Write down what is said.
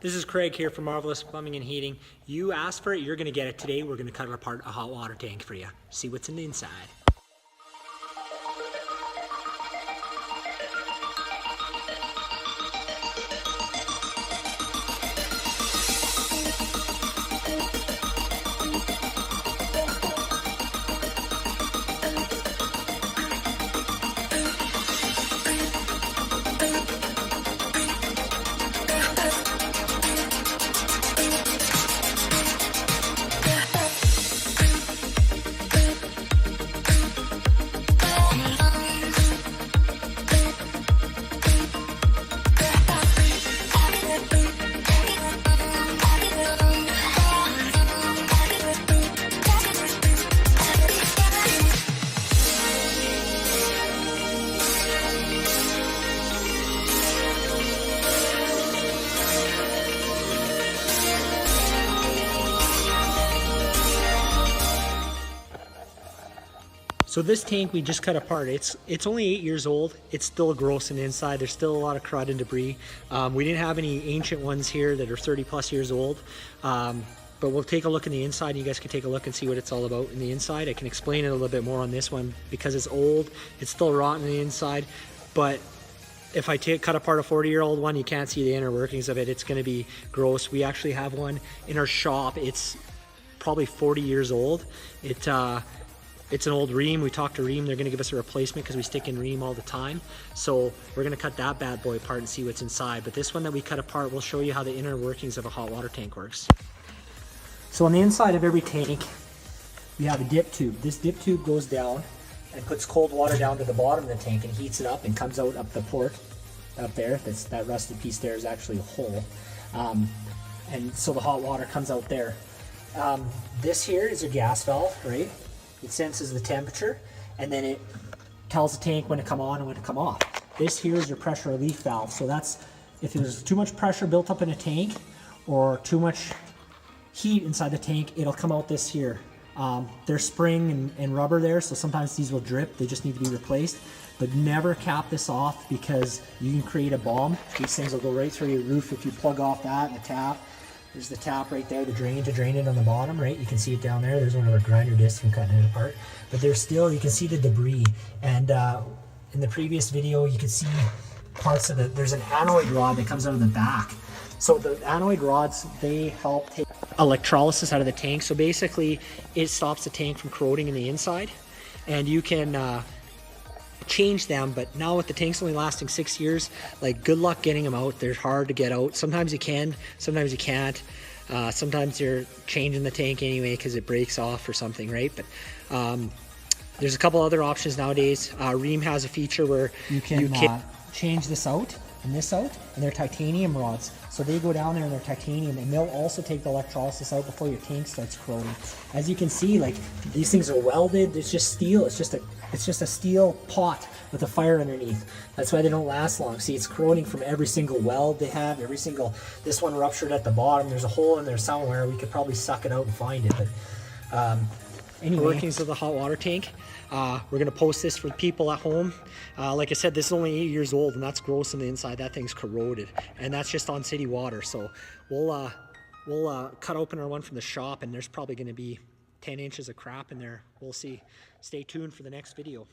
This is Craig here from Marvelous Plumbing and Heating. You asked for it, you're going to get it today. We're going to cut apart a hot water tank for you. See what's in the inside. So this tank we just cut apart, it's only 8 years old. It's still gross on the inside. There's still a lot of crud and debris. We didn't have any ancient ones here that are 30 plus years old. But we'll take a look in the inside and you guys can take a look and see what it's all about in the inside. I can explain it a little bit more on this one because it's old. It's still rotten on the inside. But if I cut apart a 40-year-old one, you can't see the inner workings of it. It's gonna be gross. We actually have one in our shop. It's probably 40 years old. It's an old ream. We talked to Ream. They're going to give us a replacement because we stick in ream all the time. So we're going to cut that bad boy apart and see what's inside. But this one that we cut apart, we'll show you how the inner workings of a hot water tank works. So on the inside of every tank, we have a dip tube. This dip tube goes down and puts cold water down to the bottom of the tank and heats it up and comes out up the port up there. That rusted piece there is actually a hole. And so the hot water comes out there. This here is a gas valve, right? It senses the temperature and then it tells the tank when to come on and when to come off. This here is your pressure relief valve. So that's if there's too much pressure built up in a tank or too much heat inside the tank, it'll come out this here. There's spring and rubber there, so sometimes these will drip. They just need to be replaced. But never cap this off because you can create a bomb. These things will go right through your roof if you plug off that and the tap. There's the tap right there, the drain to drain it on the bottom, right? You can see it down there. There's one of our grinder discs from cutting it apart. But there's still, you can see the debris. And in the previous video, you can see parts of there's an anoid rod that comes out of the back. So the anoid rods, they help take electrolysis out of the tank. So basically, it stops the tank from corroding in the inside. And you can change them, but now with the tanks only lasting 6 years, like good luck getting them out. They're hard to get out. Sometimes you can, sometimes you can't. Sometimes you're changing the tank anyway because it breaks off or something, right? But there's a couple other options nowadays. Ream has a feature where you can change this out and this out, and they're titanium rods. So they go down there and they're titanium, and they'll also take the electrolysis out before your tank starts corroding. As you can see, like these things are welded. It's just steel. It's just a steel pot with a fire underneath. That's why they don't last long. See, it's corroding from every single weld they have, this one ruptured at the bottom. There's a hole in there somewhere. We could probably suck it out and find it. But anyway, workings of the hot water tank. We're gonna post this for people at home. Like I said, this is only 8 years old and that's gross on the inside. That thing's corroded and that's just on city water. So we'll cut open our one from the shop and there's probably gonna be 10 inches of crap in there. We'll see. Stay tuned for the next video.